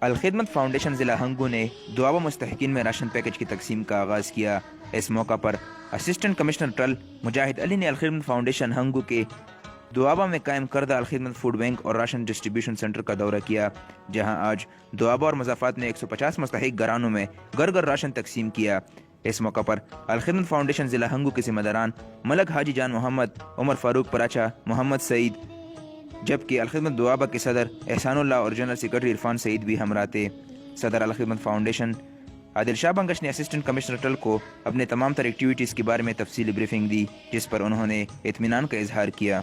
Al-Khidmat foundation ضلع ہنگو نے دوابہ مستحقین میں راشن پیکج کی تقسیم کا آغاز کیا۔ اس موقع پر اسسٹنٹ کمشنر ٹرل مجاہد علی نے الخدمت فاؤنڈیشن ہنگو کے دوابہ میں قائم کردہ الخدمت فوڈ بینک اور راشن ڈسٹریبیوشن سینٹر کا دورہ کیا، جہاں آج دوابہ اور مضافات نے 150 مستحق گھرانوں میں گھر گھر راشن تقسیم کیا۔ اس موقع پر الخدمت فاؤنڈیشن ضلع ہنگو کے ذمہ داران ملک حاجی جان محمد، عمر فاروق پراچا، محمد سعید، جبکہ الخدمت دوابہ کے صدر احسان اللہ اور جنرل سیکرٹری عرفان سعید بھی ہمراہ تھے۔ صدر الخدمت فاؤنڈیشن عادل شاہ بنگش نے اسسٹنٹ کمشنر ٹرل کو اپنے تمام تر ایکٹیویٹیز کے بارے میں تفصیلی بریفنگ دی، جس پر انہوں نے اطمینان کا اظہار کیا۔